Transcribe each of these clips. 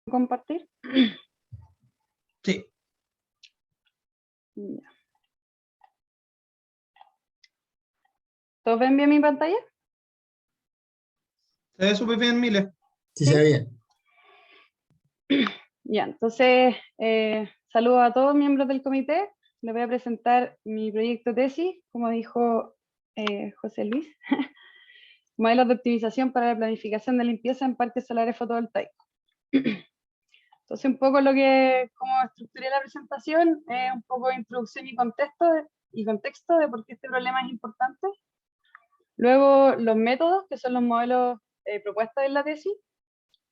compartir? Sí. Ya. ¿Todos ven bien mi pantalla? Se ve súper bien, Mile. Sí, se ve bien. Ya, entonces, saludo a todos miembros del comité. Les voy a presentar mi proyecto tesis, como dijo José Luis. Modelos de optimización para la planificación de limpieza en parques solares fotovoltaicos. Entonces, un poco como estructuré la presentación, es un poco de introducción y contexto de por qué este problema es importante. Luego, los métodos, que son los modelos propuestos en la tesis.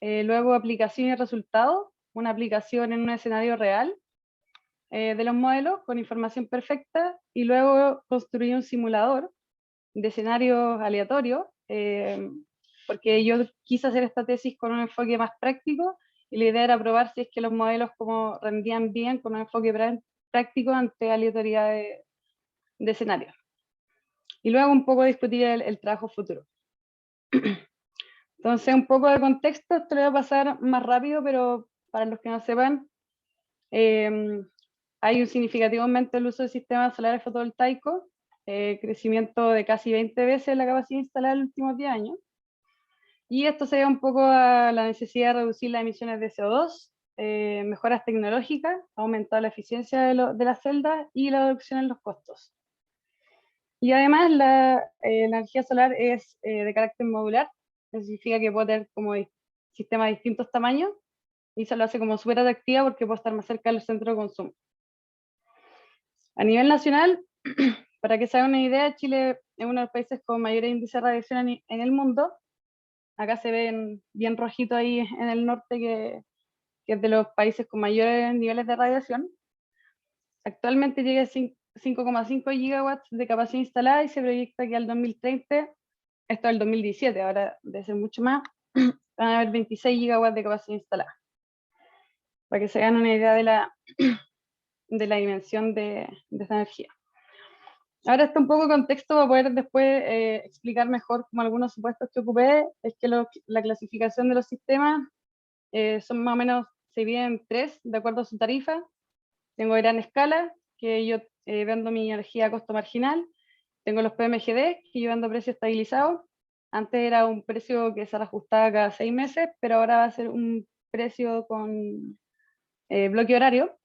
Luego, aplicación y resultados, una aplicación en un escenario real de los modelos con información perfecta. Y luego, construir un simulador de escenarios aleatorios, porque yo quise hacer esta tesis con un enfoque más práctico y la idea era probar si es que los modelos como rendían bien con un enfoque práctico ante aleatoriedad de escenarios. Y luego un poco discutir el trabajo futuro. Entonces, un poco de contexto, esto lo voy a pasar más rápido, pero para los que no sepan, hay un significativo aumento del uso de sistemas solares fotovoltaicos, crecimiento de casi 20 veces la capacidad instalada en los últimos 10 años. Y esto se debe un poco a la necesidad de reducir las emisiones de CO2, mejoras tecnológicas, aumentar la eficiencia de las celdas y la reducción en los costos. Y además la energía solar es de carácter modular, eso significa que puede tener como sistemas de distintos tamaños y eso lo hace como súper atractiva porque puede estar más cerca de los centros de consumo. A nivel nacional, para que se hagan una idea, Chile es uno de los países con mayor índice de radiación en el mundo. Acá se ven bien rojito ahí en el norte, que es de los países con mayores niveles de radiación. Actualmente llega a 5,5 gigawatts de capacidad instalada y se proyecta que al 2030, esto es el 2017, ahora debe ser mucho más, van a haber 26 gigawatts de capacidad instalada. Para que se hagan una idea de la dimensión de esta energía. Ahora está un poco de contexto para poder después explicar mejor como algunos supuestos que ocupé, es que la clasificación de los sistemas son más o menos, se dividen en 3 de acuerdo a su tarifa. Tengo gran escala, que yo vendo mi energía a costo marginal. Tengo los PMGD, que yo vendo precio estabilizado. Antes era un precio que se reajustaba cada 6 meses, pero ahora va a ser un precio con bloque horario.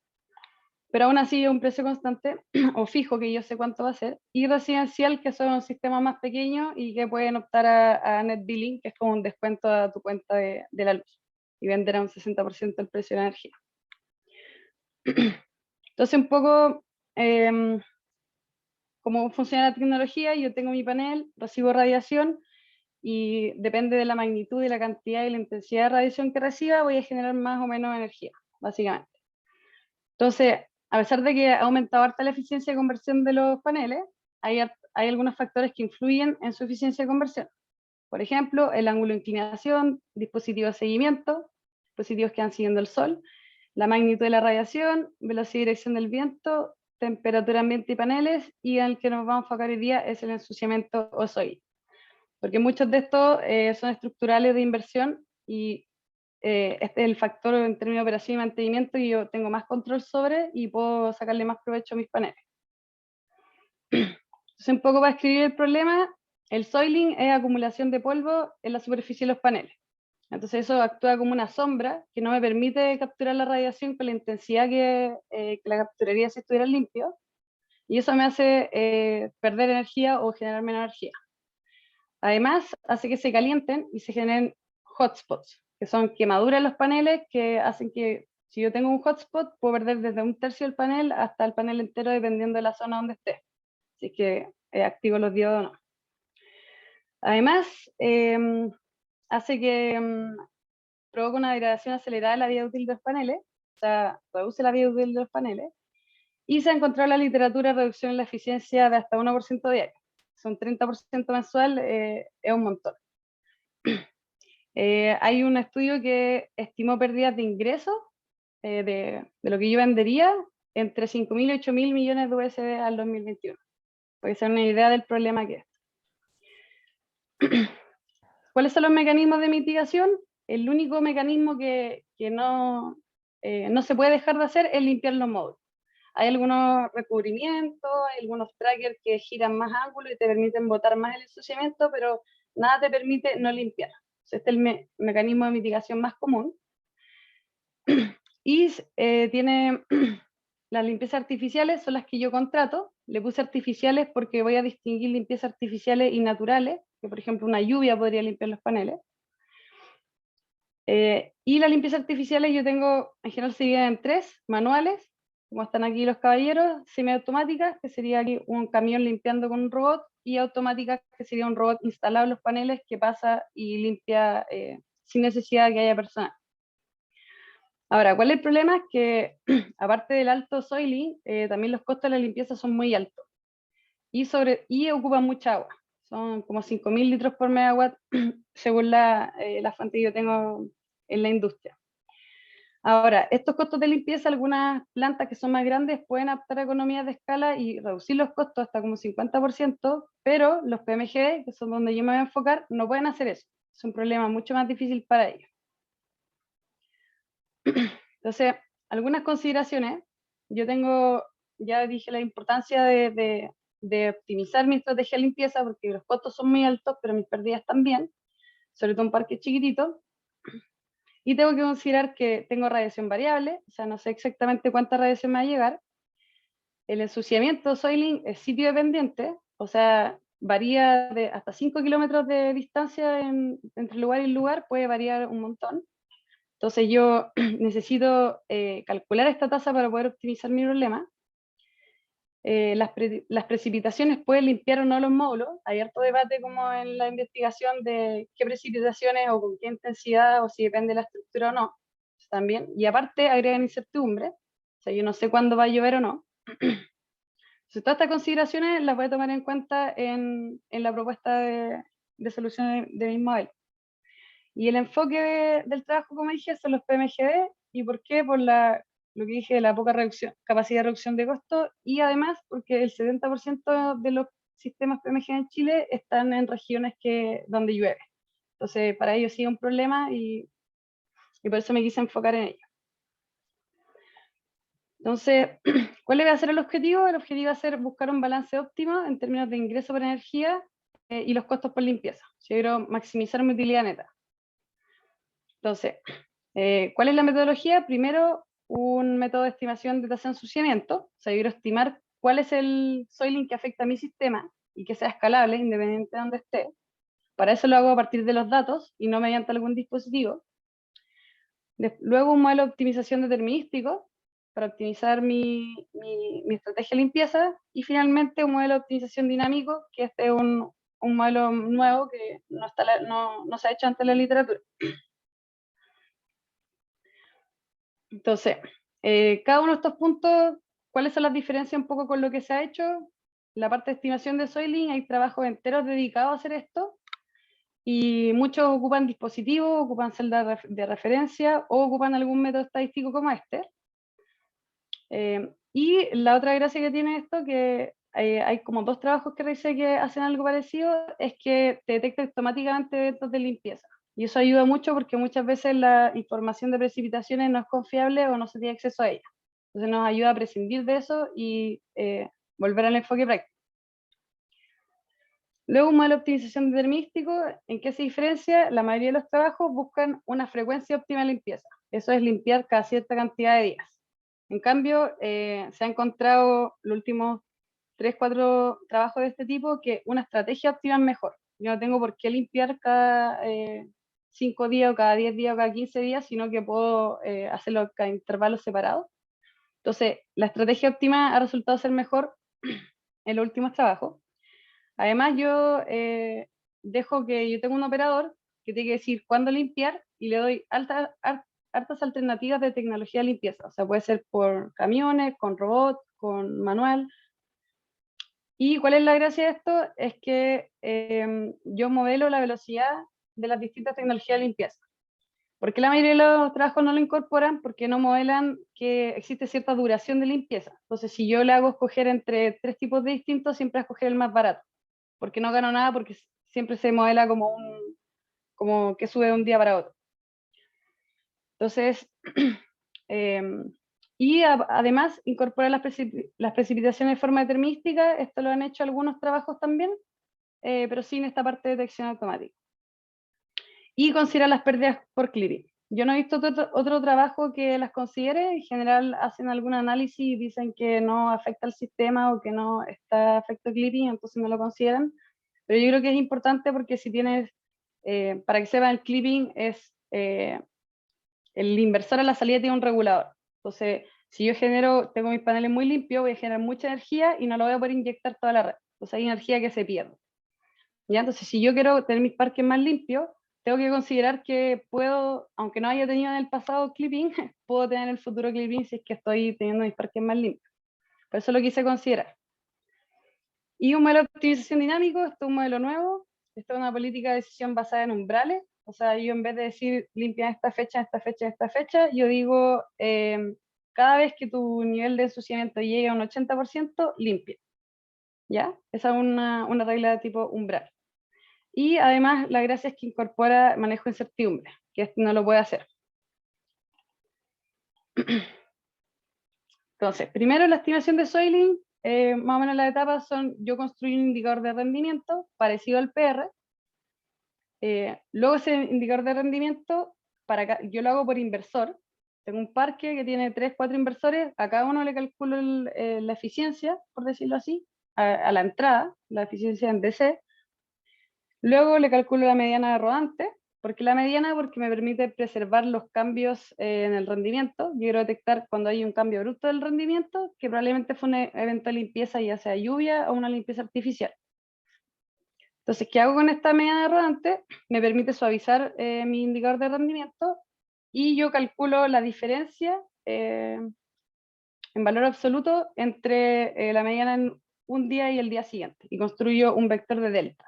Pero aún así es un precio constante o fijo, que yo sé cuánto va a ser, y residencial, que son sistemas más pequeños y que pueden optar a net billing, que es como un descuento a tu cuenta de la luz, y vender a un 60% el precio de la energía. Entonces, un poco cómo funciona la tecnología: yo tengo mi panel, recibo radiación, y depende de la magnitud y la cantidad y la intensidad de radiación que reciba, voy a generar más o menos energía, básicamente. Entonces, a pesar de que ha aumentado harta la eficiencia de conversión de los paneles, hay algunos factores que influyen en su eficiencia de conversión. Por ejemplo, el ángulo de inclinación, dispositivos de seguimiento, dispositivos que van siguiendo el sol, la magnitud de la radiación, velocidad y dirección del viento, temperatura ambiente y paneles, y el que nos vamos a enfocar hoy día es el ensuciamiento o soil. Porque muchos de estos son estructurales de inversión y este es el factor en términos de operación y mantenimiento y yo tengo más control sobre y puedo sacarle más provecho a mis paneles. Entonces, un poco para escribir el problema, el soiling es acumulación de polvo en la superficie de los paneles. Entonces eso actúa como una sombra que no me permite capturar la radiación con la intensidad que la capturaría si estuviera limpio, y eso me hace perder energía o generar menos energía. Además, hace que se calienten y se generen hotspots, que son quemaduras en los paneles que hacen que, si yo tengo un hotspot, puedo perder desde 1/3 del panel hasta el panel entero, dependiendo de la zona donde esté. Así que activo los diodos o no. Además, hace que provoca una degradación acelerada de la vida útil de los paneles, o sea, reduce la vida útil de los paneles, y se ha encontrado en la literatura reducción en la eficiencia de hasta 1% diario. Son 30% mensual, es un montón. Hay un estudio que estimó pérdidas de ingresos de lo que yo vendería entre 5.000 y 8.000 millones de USD al 2021. Puede ser una idea del problema que es. ¿Cuáles son los mecanismos de mitigación? El único mecanismo que que no se puede dejar de hacer es limpiar los módulos. Hay algunos recubrimientos, hay algunos trackers que giran más ángulo y te permiten botar más el ensuciamiento, pero nada te permite no limpiar. Este es el mecanismo de mitigación más común. Y tiene las limpiezas artificiales, son las que yo contrato. Le puse artificiales porque voy a distinguir limpiezas artificiales y naturales, que por ejemplo una lluvia podría limpiar los paneles. Y las limpiezas artificiales yo tengo, en general se dividen en 3, manuales, como están aquí los caballeros, semiautomáticas, que sería aquí un camión limpiando con un robot, y automáticas, que sería un robot instalado en los paneles que pasa y limpia sin necesidad de que haya personal. Ahora, ¿cuál es el problema? Es que aparte del alto soiling, también los costos de la limpieza son muy altos y ocupan mucha agua. Son como 5.000 litros por megawatt según la fuente que yo tengo en la industria. Ahora, estos costos de limpieza, algunas plantas que son más grandes pueden adaptar a economías de escala y reducir los costos hasta como 50%, pero los PMG, que son donde yo me voy a enfocar, no pueden hacer eso. Es un problema mucho más difícil para ellos. Entonces, algunas consideraciones. Yo tengo, ya dije la importancia de optimizar mi estrategia de limpieza porque los costos son muy altos, pero mis pérdidas también, sobre todo un parque chiquitito. Y tengo que considerar que tengo radiación variable, o sea, no sé exactamente cuánta radiación me va a llegar. El ensuciamiento soiling es sitio dependiente, o sea, varía de hasta 5 kilómetros de distancia entre lugar y lugar, puede variar un montón. Entonces yo necesito calcular esta tasa para poder optimizar mi problema. Las precipitaciones pueden limpiar o no los módulos. Hay harto debate como en la investigación de qué precipitaciones o con qué intensidad o si depende de la estructura o no. También. Y aparte agregan incertidumbre. O sea, yo no sé cuándo va a llover o no. Entonces, todas estas consideraciones las voy a tomar en cuenta en la propuesta de solución de mi modelo. Y el enfoque del trabajo, como dije, son los PMGD. ¿Y por qué? Por lo que dije de la poca capacidad de reducción de costos y además porque el 70% de los sistemas PMG en Chile están en regiones donde llueve. Entonces, para ellos sí es un problema y por eso me quise enfocar en ello. Entonces, ¿cuál va a ser el objetivo? El objetivo va a ser buscar un balance óptimo en términos de ingreso por energía y los costos por limpieza. Yo quiero maximizar mi utilidad neta. Entonces, ¿cuál es la metodología? Primero, un método de estimación de tasa de ensuciamiento. O sea, yo quiero estimar cuál es el soiling que afecta a mi sistema y que sea escalable independiente de donde esté. Para eso lo hago a partir de los datos y no mediante algún dispositivo. Luego, un modelo de optimización determinístico para optimizar mi estrategia de limpieza. Y finalmente, un modelo de optimización dinámico, que este es un modelo nuevo que no se ha hecho antes en la literatura. Entonces, cada uno de estos puntos, ¿cuáles son las diferencias un poco con lo que se ha hecho? La parte de estimación de soiling, hay trabajos enteros dedicados a hacer esto, y muchos ocupan dispositivos, ocupan celdas de referencia o ocupan algún método estadístico como este. Y la otra gracia que tiene esto, que hay como 2 trabajos que revisé que hacen algo parecido, es que te detecta automáticamente eventos de limpieza. Y eso ayuda mucho porque muchas veces la información de precipitaciones no es confiable o no se tiene acceso a ella. Entonces nos ayuda a prescindir de eso y volver al enfoque práctico. Luego, un modelo de optimización determinístico, ¿en qué se diferencia? La mayoría de los trabajos buscan una frecuencia óptima de limpieza. Eso es limpiar cada cierta cantidad de días. En cambio, se ha encontrado los últimos 3, 4 trabajos de este tipo que una estrategia óptima es mejor. Yo no tengo por qué limpiar cada 5 días o cada 10 días o cada 15 días, sino que puedo hacerlo cada intervalos separados. Entonces, la estrategia óptima ha resultado ser mejor en los últimos trabajos. Además, yo dejo que yo tengo un operador que tiene que decir cuándo limpiar y le doy hartas alternativas de tecnología de limpieza. O sea, puede ser por camiones, con robot, con manual. ¿Y cuál es la gracia de esto? Es que yo modelo la velocidad de las distintas tecnologías de limpieza. ¿Por qué la mayoría de los trabajos no lo incorporan? Porque no modelan que existe cierta duración de limpieza. Entonces, si yo le hago escoger entre 3 tipos de distintos, siempre voy a escoger el más barato. Porque no gano nada, porque siempre se modela como que sube de un día para otro. Entonces, y además incorpora las precipitaciones de forma determinística. Esto lo han hecho algunos trabajos también, pero sin esta parte de detección automática. Y considera las pérdidas por clipping. Yo no he visto otro trabajo que las considere. En general hacen algún análisis y dicen que no afecta al sistema o que no está afecto clipping, entonces no lo consideran. Pero yo creo que es importante porque si tienes, para que sepan, el clipping es, el inversor a la salida tiene un regulador. Entonces, si yo tengo mis paneles muy limpios, voy a generar mucha energía y no lo voy a poder inyectar toda la red. Entonces hay energía que se pierde. ¿Ya? Entonces, si yo quiero tener mis parques más limpios, tengo que considerar que puedo, aunque no haya tenido en el pasado clipping, puedo tener en el futuro clipping si es que estoy teniendo mis parques más limpios. Por eso lo quise considerar. Y un modelo de optimización dinámico, esto es un modelo nuevo, esto es una política de decisión basada en umbrales. O sea, yo en vez de decir limpia esta fecha, esta fecha, esta fecha, yo digo cada vez que tu nivel de ensuciamiento llegue a un 80%, limpia. ¿Ya? Esa es una regla de tipo umbral. Y además la gracia es que incorpora manejo de incertidumbre, que no lo puede hacer. Entonces, primero la estimación de soiling, más o menos las etapas son, yo construyo un indicador de rendimiento parecido al PR, luego ese indicador de rendimiento, yo lo hago por inversor, tengo un parque que tiene 3, 4 inversores, a cada uno le calculo la eficiencia, por decirlo así, a la entrada, la eficiencia en DC. Luego le calculo la mediana de rodante. ¿Por qué la mediana? Porque me permite preservar los cambios en el rendimiento. Yo quiero detectar cuando hay un cambio bruto del rendimiento, que probablemente fue un evento de limpieza, ya sea lluvia o una limpieza artificial. Entonces, ¿qué hago con esta mediana de rodante? Me permite suavizar mi indicador de rendimiento y yo calculo la diferencia en valor absoluto entre la mediana en un día y el día siguiente y construyo un vector de deltas.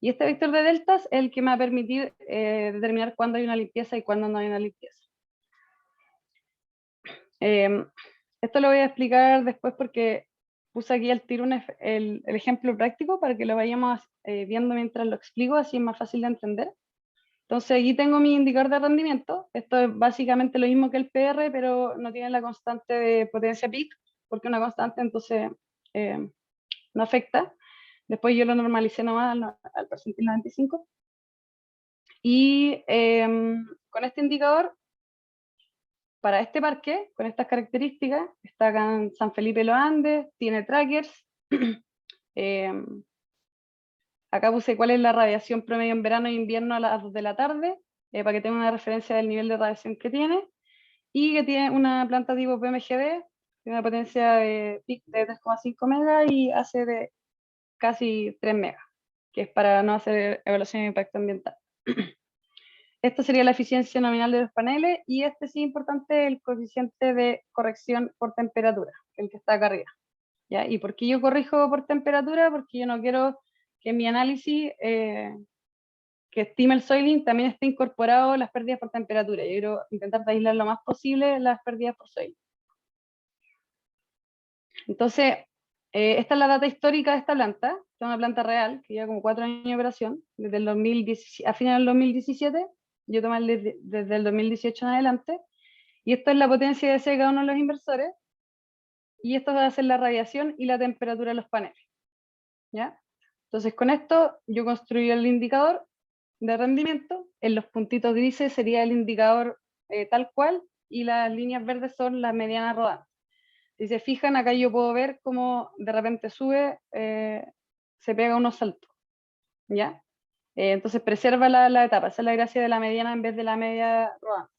Y este vector de deltas es el que me va a permitir determinar cuándo hay una limpieza y cuándo no hay una limpieza. Esto lo voy a explicar después porque puse aquí al tiro el ejemplo práctico para que lo vayamos viendo mientras lo explico, así es más fácil de entender. Entonces aquí tengo mi indicador de rendimiento. Esto es básicamente lo mismo que el PR, pero no tiene la constante de potencia peak, porque una constante entonces no afecta. Después yo lo normalicé nomás al percentil 95. Y con este indicador, para este parque, con estas características, está acá en San Felipe de los Andes, tiene trackers. Acá puse cuál es la radiación promedio en verano e invierno a las 2 de la tarde, para que tenga una referencia del nivel de radiación que tiene. Y que tiene una planta tipo PMGD, tiene una potencia de peak de 3,5 megas y hace de casi 3 megas, que es para no hacer evaluación de impacto ambiental. Esta sería la eficiencia nominal de los paneles y este sí es importante, el coeficiente de corrección por temperatura, el que está acá arriba. ¿Ya? ¿Y por qué yo corrijo por temperatura? Porque yo no quiero que en mi análisis que estime el soiling también esté incorporado las pérdidas por temperatura. Yo quiero intentar aislar lo más posible las pérdidas por soiling. Entonces, esta es la data histórica de esta planta, que es una planta real, que lleva como 4 años de operación, desde el 2017, a finales del 2017, yo tomé desde el 2018 en adelante, y esto es la potencia de cada uno de los inversores, y esto va a ser la radiación y la temperatura de los paneles. ¿Ya? Entonces, con esto yo construyo el indicador de rendimiento, en los puntitos grises sería el indicador tal cual, y las líneas verdes son las medianas rodantes. Si se fijan, acá yo puedo ver cómo de repente sube, se pega unos saltos, ¿ya? Entonces preserva la etapa, esa es la gracia de la mediana en vez de la media rodante.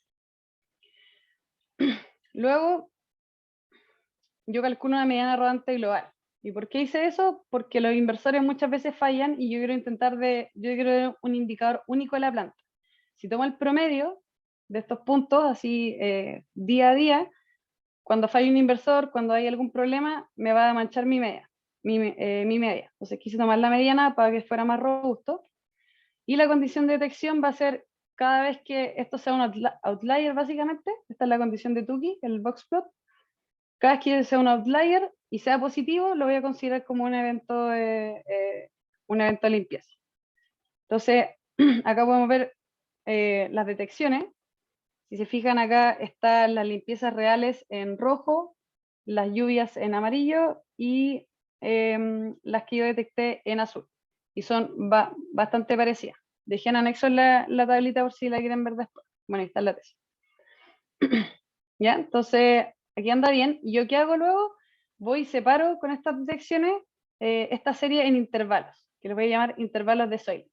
Luego, yo calculo una mediana rodante global. ¿Y por qué hice eso? Porque los inversores muchas veces fallan y yo quiero un indicador único de la planta. Si tomo el promedio de estos puntos, así día a día, cuando falla un inversor, cuando hay algún problema, me va a manchar mi media. Mi media. Entonces quise tomar la mediana para que fuera más robusto. Y la condición de detección va a ser cada vez que esto sea un outlier, básicamente. Esta es la condición de Tukey, el box plot. Cada vez que sea un outlier y sea positivo, lo voy a considerar como un evento de limpieza. Entonces, acá podemos ver las detecciones. Si se fijan acá están las limpiezas reales en rojo, las lluvias en amarillo y las que yo detecté en azul. Y son bastante parecidas. Dejé en anexo la tablita por si la quieren ver después. Bueno, ahí está la tesis. ¿Ya? Entonces, aquí anda bien. ¿Y yo qué hago luego? Voy y separo con estas detecciones esta serie en intervalos, que les voy a llamar intervalos de Soil.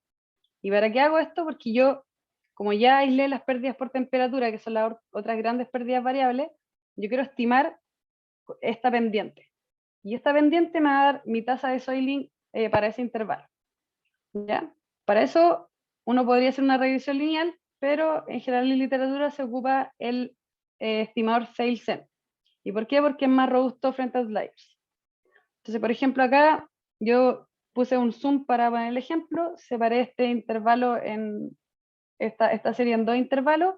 ¿Y para qué hago esto? Porque yo, como ya aislé las pérdidas por temperatura, que son las otras grandes pérdidas variables, yo quiero estimar esta pendiente. Y esta pendiente me va a dar mi tasa de soiling para ese intervalo. ¿Ya? Para eso, uno podría hacer una regresión lineal, pero en general en literatura se ocupa el estimador Theil-Sen. ¿Y por qué? Porque es más robusto frente a outliers. Entonces, por ejemplo, acá yo puse un zoom para poner el ejemplo, separé este intervalo en esta serie en dos intervalos,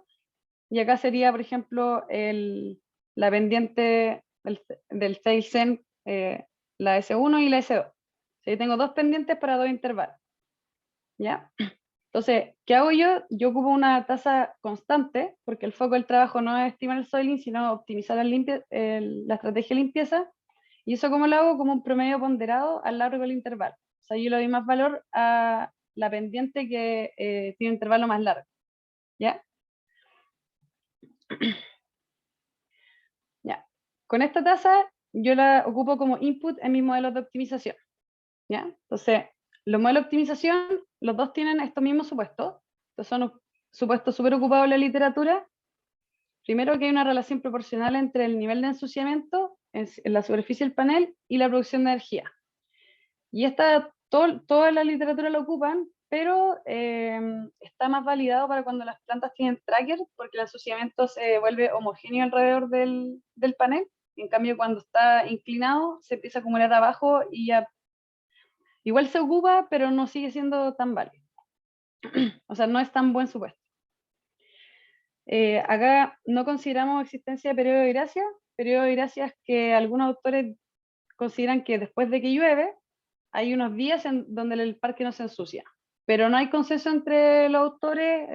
y acá sería, por ejemplo, la pendiente del Theil-Sen, la S1 y la S2. O sea, yo tengo dos pendientes para dos intervalos. ¿Ya? Entonces, ¿qué hago yo? Yo ocupo una tasa constante, porque el foco del trabajo no es estimar el soiling, sino optimizar la estrategia de limpieza. ¿Y eso cómo lo hago? Como un promedio ponderado a lo largo del intervalo. O sea, yo le doy más valor a la pendiente que tiene un intervalo más largo. ¿Ya? ¿Ya? Con esta tasa yo la ocupo como input en mis modelos de optimización. ¿Ya? Entonces, los modelos de optimización, los dos tienen estos mismos supuestos. Estos son supuestos súper ocupados en la literatura. Primero, que hay una relación proporcional entre el nivel de ensuciamiento en la superficie del panel y la producción de energía. Y toda la literatura lo ocupan, pero está más validado para cuando las plantas tienen tracker, porque el ensuciamiento se vuelve homogéneo alrededor del panel. En cambio, cuando está inclinado, se empieza a acumular abajo y ya igual se ocupa, pero no sigue siendo tan válido. O sea, no es tan buen supuesto. Acá no consideramos existencia de periodo de gracia. Periodo de gracia es que algunos autores consideran que después de que llueve, hay unos días en donde el parque no se ensucia. Pero no hay consenso entre los autores.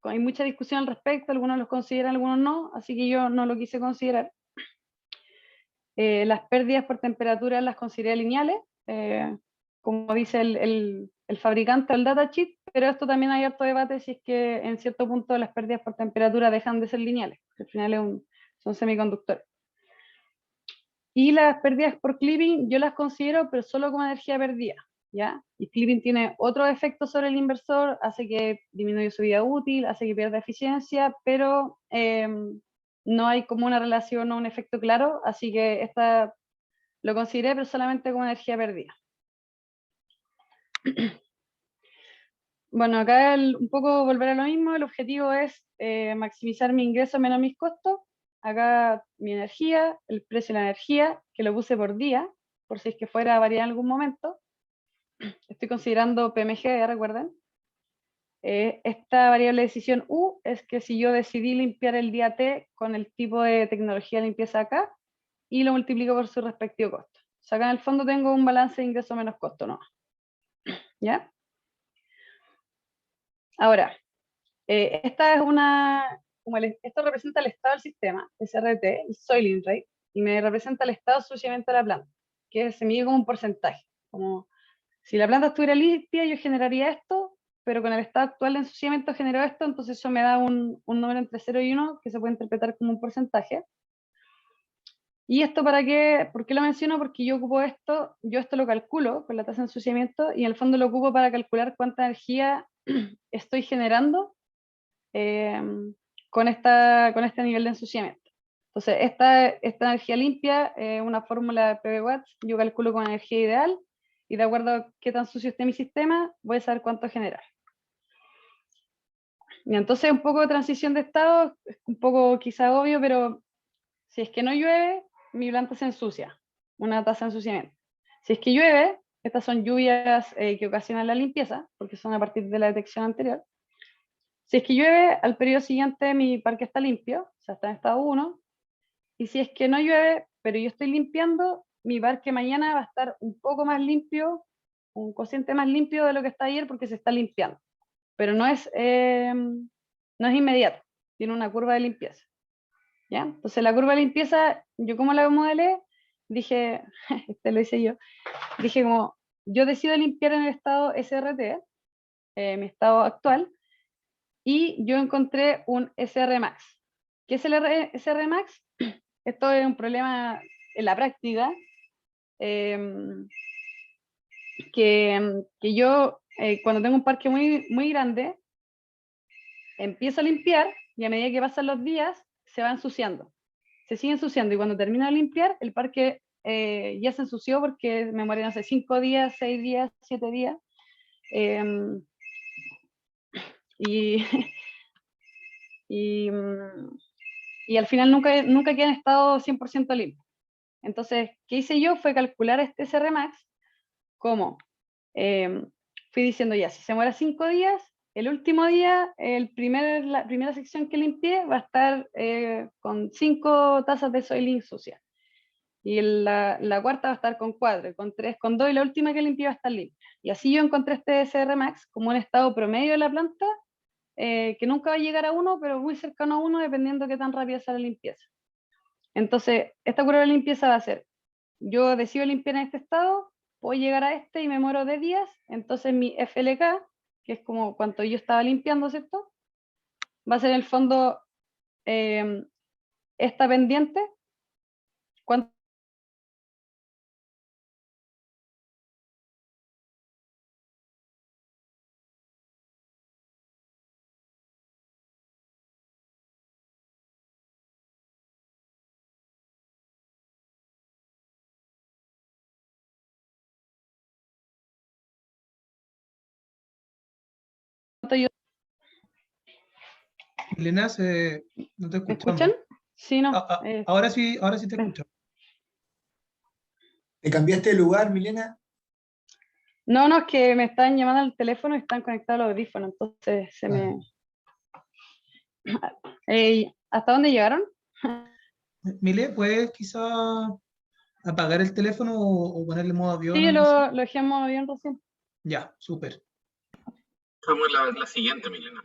Hay mucha discusión al respecto. Algunos los consideran, algunos no. Así que yo no lo quise considerar. Las pérdidas por temperatura las consideré lineales, como dice el fabricante o el datasheet, pero esto también hay harto debate si es que en cierto punto las pérdidas por temperatura dejan de ser lineales, porque al final son semiconductores. Y las pérdidas por clipping yo las considero, pero solo como energía perdida, ¿ya? Y clipping tiene otros efectos sobre el inversor, hace que disminuya su vida útil, hace que pierda eficiencia, pero no hay como una relación o un efecto claro, así que esta lo consideré, pero solamente como energía perdida. Bueno, acá un poco volver a lo mismo, el objetivo es maximizar mi ingreso menos mis costos. Acá mi energía, el precio de la energía, que lo puse por día, por si es que fuera a variar en algún momento. Estoy considerando PMG, recuerden. Esta variable de decisión U es que si yo decidí limpiar el día T con el tipo de tecnología de limpieza acá, y lo multiplico por su respectivo costo. O sea, acá en el fondo tengo un balance de ingreso menos costo, ¿no? ¿Ya? Ahora, esta es esto representa el estado del sistema, SRT, el soiling rate, y me representa el estado de ensuciamiento de la planta, que se mide como un porcentaje. Como si la planta estuviera limpia, yo generaría esto, pero con el estado actual de ensuciamiento generó esto, entonces eso me da un número entre 0 y 1 que se puede interpretar como un porcentaje. ¿Y esto para qué? ¿Por qué lo menciono? Porque yo esto lo calculo con la tasa de ensuciamiento y en el fondo lo ocupo para calcular cuánta energía estoy generando con este nivel de ensuciamiento. Entonces, esta energía limpia, una fórmula de PV watts, yo calculo con energía ideal y de acuerdo a qué tan sucio esté mi sistema, voy a saber cuánto generar. Y entonces, un poco de transición de estado, es un poco quizá obvio, pero si es que no llueve, mi planta se ensucia, una tasa de ensuciamiento. Si es que llueve, estas son lluvias que ocasionan la limpieza, porque son a partir de la detección anterior. Si es que llueve, al periodo siguiente mi parque está limpio, o sea, está en estado 1. Y si es que no llueve, pero yo estoy limpiando, mi parque mañana va a estar un poco más limpio, un cociente más limpio de lo que está ayer porque se está limpiando. Pero no es no es inmediato, tiene una curva de limpieza. ¿Ya? Entonces la curva de limpieza, yo como la modelé, dije, lo hice yo, dije como, yo decido limpiar en el estado SRT, mi estado actual, y yo encontré un SR Max. ¿Qué es el SR Max? Esto es un problema en la práctica, que yo cuando tengo un parque muy grande, empiezo a limpiar y a medida que pasan los días se va ensuciando, se sigue ensuciando y cuando termino de limpiar el parque ya se ensució porque me morí hace 5 días, 6 días, 7 días y, y, y al final nunca queda en estado 100% limpio. Entonces, ¿qué hice yo? Fue calcular este SR Max como fui diciendo ya, si se muere 5 días, el último día, la primera sección que limpié va a estar con 5 tazas de soylent sucia. Y la cuarta va a estar con 4, con 3, con 2, y la última que limpié va a estar limpia. Y así yo encontré este SR Max como un estado promedio de la planta, que nunca va a llegar a 1, pero muy cercano a 1, dependiendo de qué tan rápida sea la limpieza. Entonces, esta curva de limpieza va a ser, yo decido limpiar en este estado, puedo llegar a este y me muero de días, entonces mi FLK, que es como cuánto yo estaba limpiando, ¿cierto? Va a ser en el fondo esta pendiente, cuánto yo... Milena, no te ¿Me escuchan? escuchamos. Sí, no. Ahora sí te escuchamos. ¿Te cambiaste de lugar, Milena? No, es que me están llamando al teléfono y están conectados los audífonos, entonces se me... ¿Hasta dónde llegaron? Mile, ¿puedes quizá apagar el teléfono o ponerle modo avión Sí, o yo algo así? lo dejamos bien recién. Ya, súper. Fue la siguiente, Milena.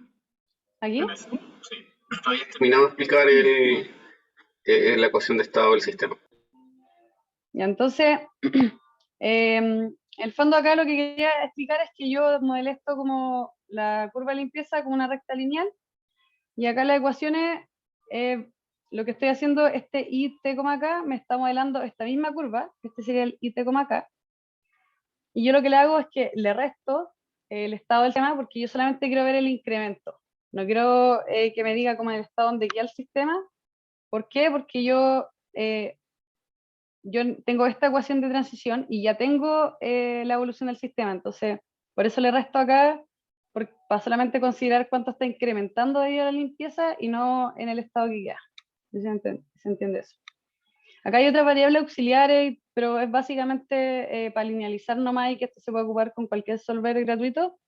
¿Aquí? Sí. No habías terminado de explicar la ecuación de estado del sistema. Y entonces, el fondo acá lo que quería explicar es que yo modelé esto como la curva de limpieza como una recta lineal, y acá las ecuaciones, lo que estoy haciendo, este IT, acá, me está modelando esta misma curva, este sería el IT, acá, y yo lo que le hago es que le resto el estado del sistema porque yo solamente quiero ver el incremento, no quiero que me diga como el estado donde queda el sistema. ¿Por qué? Porque yo tengo esta ecuación de transición y ya tengo la evolución del sistema, entonces por eso le resto acá, para solamente considerar cuánto está incrementando debido a la limpieza y no en el estado que queda. ¿Se entiende eso? Acá hay otras variables auxiliares, pero es básicamente para linealizar nomás y que esto se puede ocupar con cualquier solver gratuito,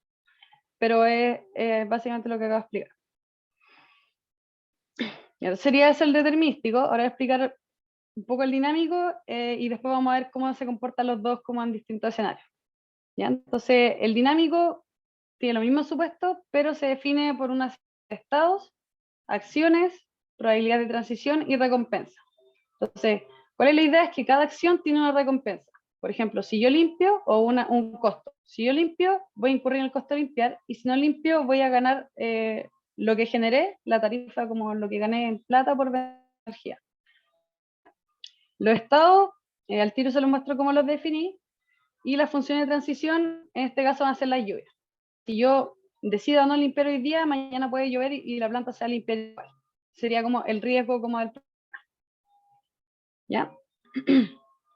pero es básicamente lo que acabo de explicar. Y sería ese el determinístico. Ahora voy a explicar un poco el dinámico y después vamos a ver cómo se comportan los dos como en distintos escenarios. ¿Ya? Entonces, el dinámico tiene los mismos supuestos, pero se define por una serie de estados, acciones, probabilidad de transición y recompensa. Entonces, ¿cuál es la idea? Es que cada acción tiene una recompensa. Por ejemplo, si yo limpio, o un costo. Si yo limpio, voy a incurrir en el costo de limpiar, y si no limpio, voy a ganar lo que generé, la tarifa como lo que gané en plata por energía. Los estados, al tiro se los muestro cómo los definí, y las funciones de transición, en este caso van a ser las lluvias. Si yo decido no limpiar hoy día, mañana puede llover y la planta se va a limpiar igual. Sería como el riesgo como del... ¿Ya?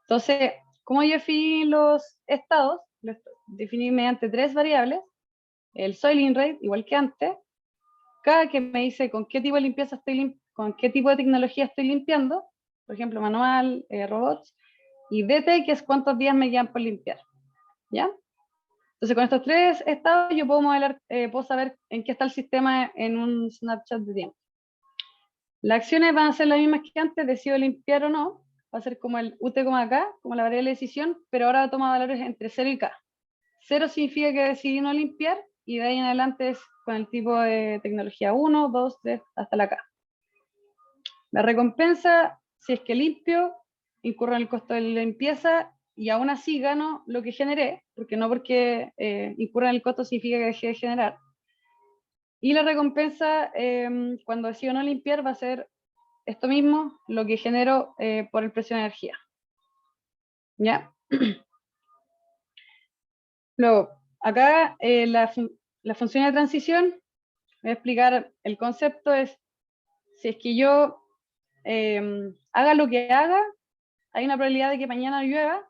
Entonces, ¿cómo yo definí los estados? Los definí mediante 3 variables. El soiling rate, igual que antes. Cada que me dice con qué tipo de limpieza con qué tipo de tecnología estoy limpiando, por ejemplo, manual, robots, y DT, que es cuántos días me quedan por limpiar. ¿Ya? Entonces, con estos 3 estados yo puedo modelar, puedo saber en qué está el sistema en un snapshot de tiempo. Las acciones van a ser las mismas que antes, decido limpiar o no, va a ser como el UT, K, como la variable de decisión, pero ahora toma valores entre 0 y K. 0 significa que decidí no limpiar y de ahí en adelante es con el tipo de tecnología 1, 2, 3, hasta la K. La recompensa, si es que limpio, incurro en el costo de la limpieza y aún así gano lo que generé, porque no porque incurra en el costo significa que dejé de generar. Y la recompensa, cuando decido no limpiar, va a ser esto mismo, lo que genero por el precio de energía. ¿Ya? Luego, acá la función de transición, voy a explicar el concepto, es si es que yo haga lo que haga, hay una probabilidad de que mañana llueva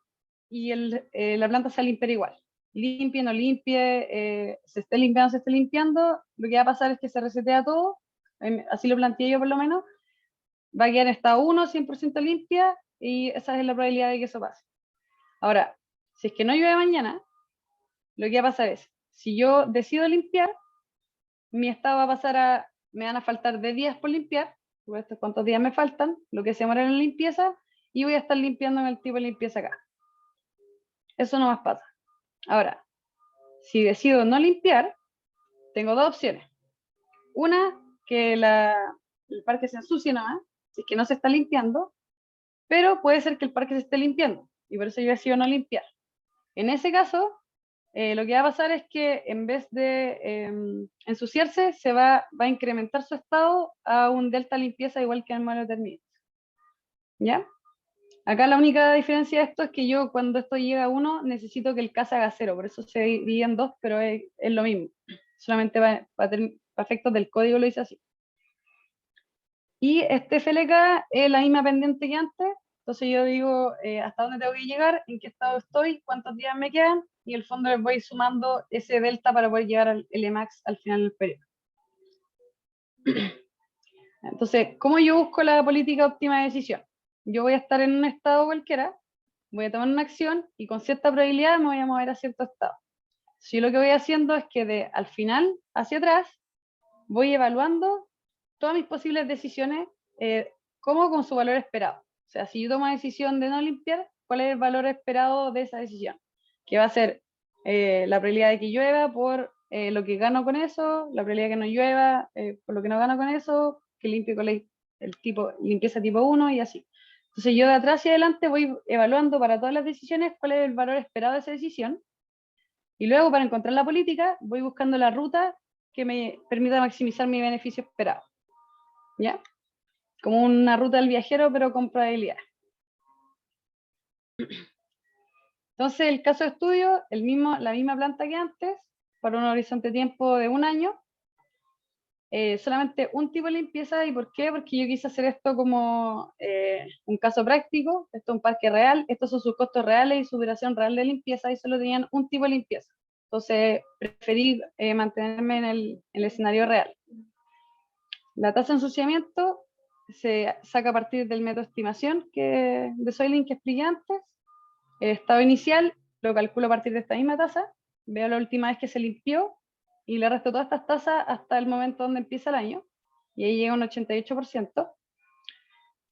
y la planta se va a limpiar igual. Limpie, no limpie, se esté limpiando, se esté limpiando, lo que va a pasar es que se resetea todo, así lo planteé yo por lo menos, va a quedar en estado 1, 100% limpia, y esa es la probabilidad de que eso pase. Ahora, si es que no llueve mañana, lo que va a pasar es, si yo decido limpiar, mi estado va a pasar me van a faltar de días por limpiar, cuántos días me faltan, lo que se demora en la limpieza, y voy a estar limpiando en el tipo de limpieza acá. Eso no más pasa. Ahora, si decido no limpiar, tengo dos opciones. Una, que el parque se ensucie nomás, si es que no se está limpiando, pero puede ser que el parque se esté limpiando, y por eso yo decido no limpiar. En ese caso, lo que va a pasar es que en vez de ensuciarse, va a incrementar su estado a un delta limpieza igual que en el modelo térmico. ¿Ya? Acá la única diferencia de esto es que yo cuando esto llega a 1 necesito que el K se haga 0, por eso se divide en 2, pero es lo mismo. Solamente para efectos del código lo hice así. Y este FLK es la misma pendiente que antes, entonces yo digo hasta dónde tengo que llegar, en qué estado estoy, cuántos días me quedan, y en el fondo les voy sumando ese delta para poder llegar al Emax al final del periodo. Entonces, ¿cómo yo busco la política óptima de decisión? Yo voy a estar en un estado cualquiera, voy a tomar una acción y con cierta probabilidad me voy a mover a cierto estado. Si yo lo que voy haciendo es que al final hacia atrás voy evaluando todas mis posibles decisiones, como con su valor esperado. O sea, si yo tomo la decisión de no limpiar, ¿cuál es el valor esperado de esa decisión? Que va a ser la probabilidad de que llueva por lo que gano con eso, la probabilidad de que no llueva por lo que no gano con eso, que limpie con el limpieza tipo 1 y así. Entonces yo de atrás hacia adelante voy evaluando para todas las decisiones cuál es el valor esperado de esa decisión, y luego para encontrar la política voy buscando la ruta que me permita maximizar mi beneficio esperado. ¿Ya? Como una ruta del viajero, pero con probabilidad. Entonces, el caso de estudio, la misma planta que antes, para un horizonte de tiempo de 1 año, solamente un tipo de limpieza. ¿Y por qué? Porque yo quise hacer esto como un caso práctico. Esto es un parque real, estos son sus costos reales y su duración real de limpieza, y solo tenían un tipo de limpieza. Entonces, preferí mantenerme en el escenario real. La tasa de ensuciamiento se saca a partir del método de estimación de Soylent que expliqué antes. El estado inicial lo calculo a partir de esta misma tasa, veo la última vez que se limpió y le resto todas estas tasas hasta el momento donde empieza el año, y ahí llega un 88%.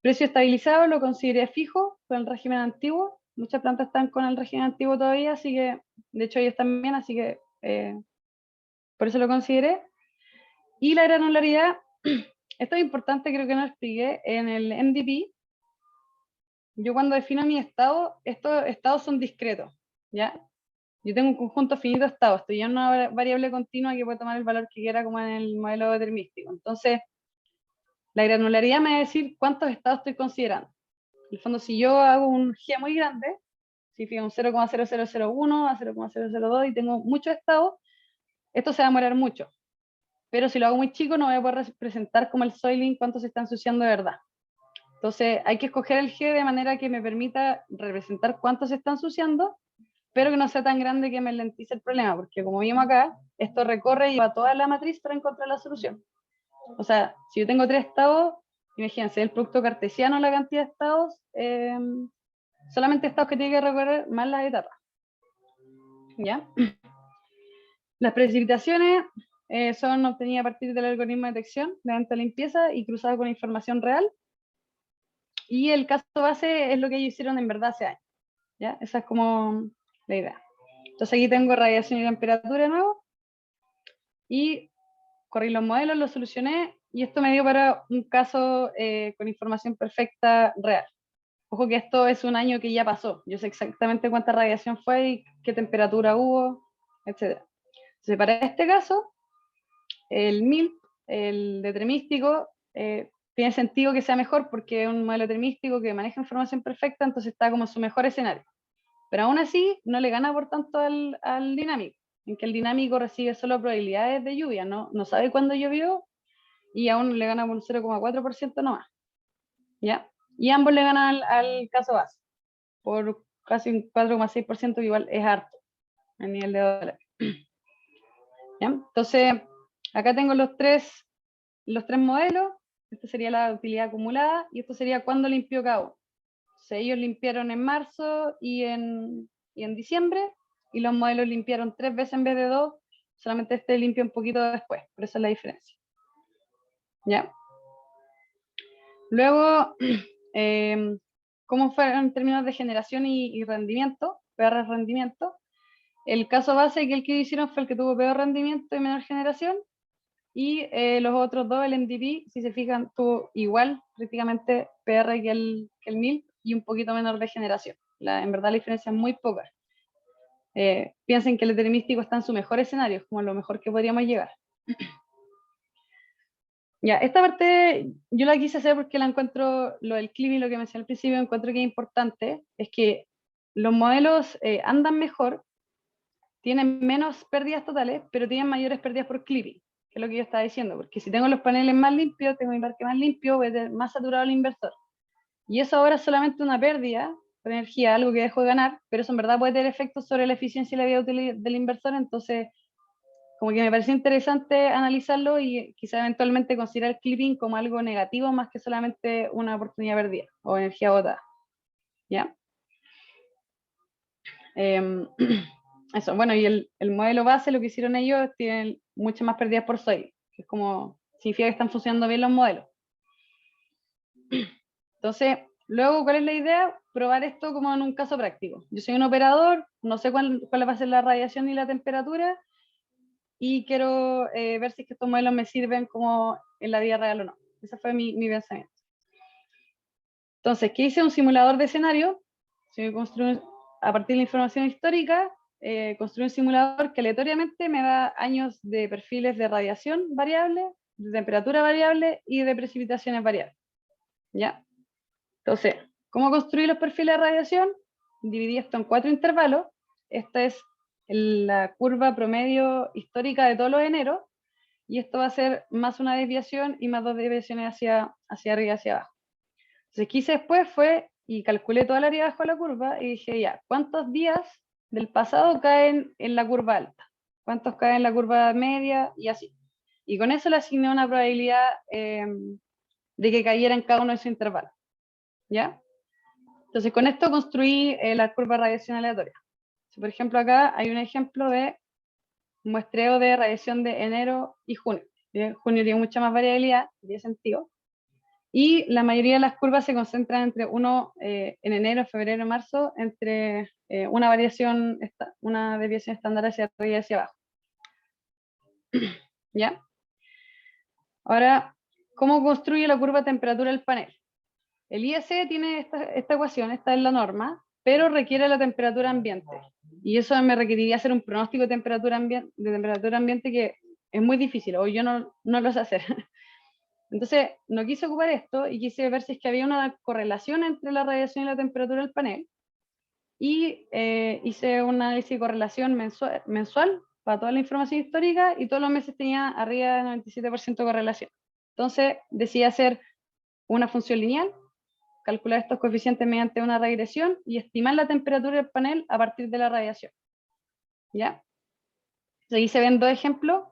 Precio estabilizado lo consideré fijo con el régimen antiguo. Muchas plantas están con el régimen antiguo todavía, así que, de hecho ellos también, así que por eso lo consideré. Y la granularidad, esto es importante, creo que no lo expliqué, en el MDP, yo cuando defino mi estado, estos estados son discretos, ¿ya? Yo tengo un conjunto finito de estados, estoy en una variable continua que puede tomar el valor que quiera como en el modelo determinístico. Entonces, la granularidad me va a decir cuántos estados estoy considerando. En el fondo, si yo hago un G muy grande, significa un 0,0001 a 0,002 y tengo muchos estados, esto se va a demorar mucho. Pero si lo hago muy chico, no voy a poder representar como el Soylent cuánto se está ensuciando de verdad. Entonces hay que escoger el G de manera que me permita representar cuánto se está ensuciando, pero que no sea tan grande que me lentice el problema, porque como vimos acá, esto recorre y va toda la matriz para encontrar la solución. O sea, si yo tengo 3 estados, imagínense, el producto cartesiano, la cantidad de estados, solamente estados que tiene que recorrer más las etapas. ¿Ya? Las precipitaciones son obtenidas a partir del algoritmo de detección de evento de limpieza y cruzadas con información real. Y el caso base es lo que ellos hicieron en verdad hace años. ¿Ya? Esa es como la idea. Entonces aquí tengo radiación y temperatura de nuevo. y corrí los modelos, los solucioné, y esto me dio para un caso con información perfecta real. Ojo que esto es un año que ya pasó, yo sé exactamente cuánta radiación fue y qué temperatura hubo, etc. Entonces, para este caso, el MILP, el determinístico, tiene sentido que sea mejor porque es un modelo determinístico que maneja información perfecta, entonces está como en su mejor escenario. Pero aún así, no le gana por tanto al dinámico, en que el dinámico recibe solo probabilidades de lluvia, no sabe cuándo llovió, y aún le gana por un 0,4% nomás. ¿Ya? Y ambos le ganan al caso base, por casi un 4,6%, que igual es harto, a nivel de dólares. ¿Ya? Entonces, acá tengo los tres modelos. Esta sería la utilidad acumulada, y esto sería cuando limpió cada uno. Entonces, ellos limpiaron en marzo y en diciembre, y los modelos limpiaron 3 veces en vez de 2, solamente este limpia un poquito después, por eso es la diferencia. ¿Ya? Luego, ¿cómo fueron en términos de generación y rendimiento? PR rendimiento. El caso base, que el que hicieron, fue el que tuvo peor rendimiento y menor generación, y los otros dos, el MDP, si se fijan, tuvo igual prácticamente PR que el MIL y un poquito menor de generación. En verdad la diferencia es muy poca. Piensen que el determinístico está en su mejor escenario, es como lo mejor que podríamos llegar. Ya, esta parte yo la quise hacer porque la encuentro, lo del clima y lo que mencioné al principio, encuentro que es importante, es que los modelos andan mejor, tienen menos pérdidas totales, pero tienen mayores pérdidas por clipping, que es lo que yo estaba diciendo, porque si tengo los paneles más limpios, tengo mi parque más limpio, voy a tener más saturado el inversor. Y eso ahora es solamente una pérdida de energía, algo que dejo de ganar, pero eso en verdad puede tener efectos sobre la eficiencia y la vida útil del inversor, entonces como que me pareció interesante analizarlo y quizá eventualmente considerar el clipping como algo negativo más que solamente una oportunidad perdida o energía botada. ¿Ya? Eso, bueno, y el modelo base, lo que hicieron ellos, tienen muchas más pérdidas por soy, que es como, significa que están funcionando bien los modelos. Entonces, luego, ¿cuál es la idea? Probar esto como en un caso práctico. Yo soy un operador, no sé cuál va a ser la radiación ni la temperatura, y quiero ver si es que estos modelos me sirven como en la vida real o no. Ese fue mi pensamiento. Entonces, ¿qué hice? Un simulador de escenario. A partir de la información histórica, construí un simulador que aleatoriamente me da años de perfiles de radiación variable, de temperatura variable y de precipitaciones variables. ¿Ya? Entonces, ¿cómo construí los perfiles de radiación? Dividí esto en 4 intervalos. Esta es la curva promedio histórica de todos los eneros, y esto va a ser más una desviación y más 2 desviaciones hacia arriba y hacia abajo. Entonces, ¿qué hice después? Fue, y calculé toda la área abajo de la curva, y dije, ya, ¿cuántos días del pasado caen en la curva alta? ¿Cuántos caen en la curva media? Y así. Y con eso le asigné una probabilidad de que cayera en cada uno de esos intervalos. ¿Ya? Entonces, con esto construí la curva de radiación aleatoria. Si, por ejemplo, acá hay un ejemplo de muestreo de radiación de enero y junio. Junio tiene mucha más variabilidad, tiene sentido. Y la mayoría de las curvas se concentran entre en enero, febrero, marzo, entre una desviación estándar hacia arriba y hacia abajo. ¿Ya? Ahora, ¿cómo construye la curva de temperatura del panel? El IEC tiene esta ecuación, esta es la norma, pero requiere la temperatura ambiente. Y eso me requeriría hacer un pronóstico de temperatura ambiente que es muy difícil, o yo no lo sé hacer. Entonces, no quise ocupar esto y quise ver si es que había una correlación entre la radiación y la temperatura del panel. Y hice un análisis de correlación mensual para toda la información histórica, y todos los meses tenía arriba del 97% de correlación. Entonces, decidí hacer una función lineal, calcular estos coeficientes mediante una regresión y estimar la temperatura del panel a partir de la radiación. ¿Ya? Aquí se ven 2 ejemplos.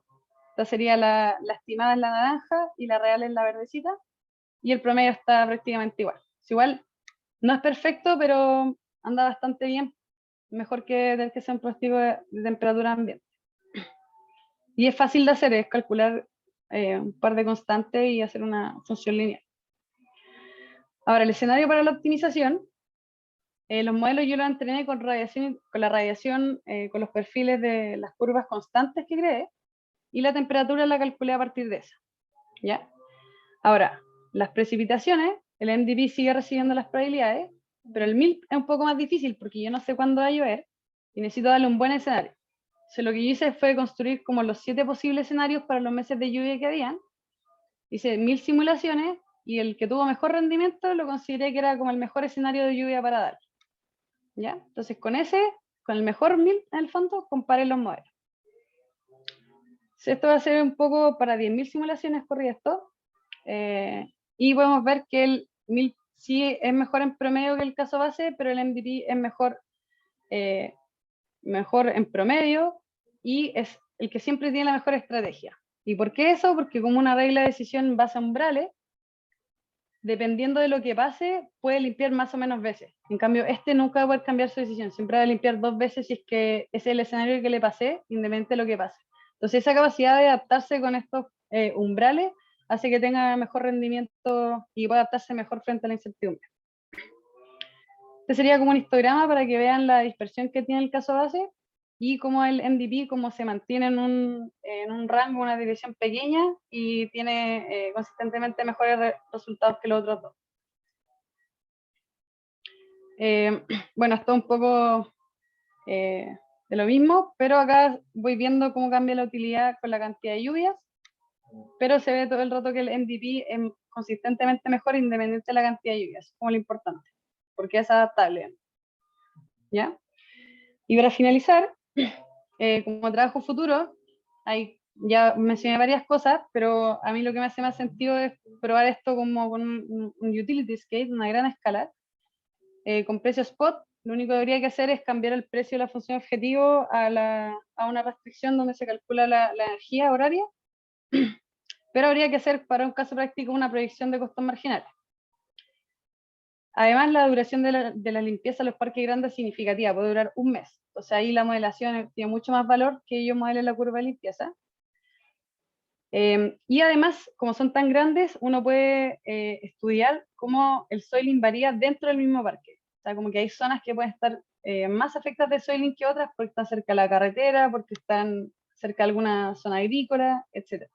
Esta sería la estimada en la naranja y la real en la verdecita, y el promedio está prácticamente igual. Igual no es perfecto, pero anda bastante bien, mejor que tener que hacer un pronóstico de temperatura ambiente. Y es fácil de hacer, es calcular un par de constantes y hacer una función lineal. Ahora, el escenario para la optimización, los modelos yo los entrené con la radiación, con los perfiles de las curvas constantes que creé, y la temperatura la calculé a partir de esa. ¿Ya? Ahora, las precipitaciones, el MDP sigue recibiendo las probabilidades, pero el MILP es un poco más difícil porque yo no sé cuándo va a llover y necesito darle un buen escenario. Entonces, lo que yo hice fue construir como los 7 posibles escenarios para los meses de lluvia que habían. Hice 1000 simulaciones y el que tuvo mejor rendimiento lo consideré que era como el mejor escenario de lluvia para dar. ¿Ya? Entonces, con el mejor MILP en el fondo, comparé los modelos. Esto va a ser un poco para 10.000 simulaciones corrí esto. Y podemos ver que el MILP sí es mejor en promedio que el caso base, pero el MDP es mejor en promedio y es el que siempre tiene la mejor estrategia. ¿Y por qué eso? Porque como una regla de decisión base a umbrales, dependiendo de lo que pase, puede limpiar más o menos veces. En cambio, nunca va a poder cambiar su decisión, siempre va a limpiar 2 veces si es que es el escenario que le pasé, independientemente de lo que pase. Entonces, esa capacidad de adaptarse con estos umbrales hace que tenga mejor rendimiento y pueda adaptarse mejor frente a la incertidumbre. Este sería como un histograma para que vean la dispersión que tiene el caso base y cómo el MDP como se mantiene en un rango, una división pequeña y tiene consistentemente mejores resultados que los otros dos. Bueno, esto es un poco de lo mismo, pero acá voy viendo cómo cambia la utilidad con la cantidad de lluvias, pero se ve todo el rato que el MDP es consistentemente mejor independiente de la cantidad de lluvias, como lo importante, porque es adaptable. ¿Ya? Y para finalizar, como trabajo futuro, ya mencioné varias cosas, pero a mí lo que me hace más sentido es probar esto como con un utility scale, una gran escala, con precio spot. Lo único que habría que hacer es cambiar el precio de la función objetivo a una restricción donde se calcula la energía horaria, pero habría que hacer para un caso práctico una proyección de costos marginales. Además, la duración de la limpieza de los parques grandes es significativa, puede durar un mes. O sea, ahí la modelación tiene mucho más valor que yo modele la curva de limpieza. Y además, como son tan grandes, uno puede estudiar cómo el soiling varía dentro del mismo parque. O sea, como que hay zonas que pueden estar más afectadas de soiling que otras porque están cerca de la carretera, porque están cerca de alguna zona agrícola, etc.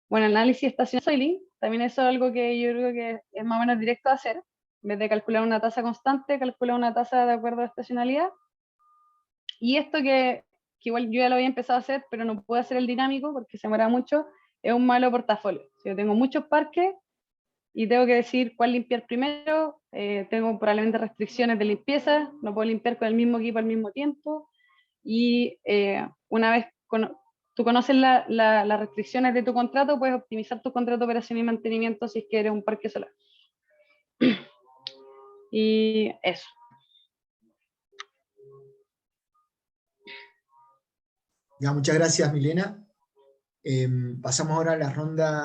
Bueno, el análisis estacional soiling, también eso es algo que yo creo que es más o menos directo a hacer. En vez de calcular una tasa constante, calcula una tasa de acuerdo a estacionalidad. Y esto que igual yo ya lo había empezado a hacer, pero no puedo hacer el dinámico porque se demora mucho, es un modelo portafolio. Si yo tengo muchos parques y tengo que decir cuál limpiar primero, tengo probablemente restricciones de limpieza, no puedo limpiar con el mismo equipo al mismo tiempo, y una vez tú conoces las restricciones de tu contrato, puedes optimizar tu contrato de operación y mantenimiento si es que eres un parque solar. Y eso. Ya, muchas gracias, Milena. Pasamos ahora a la ronda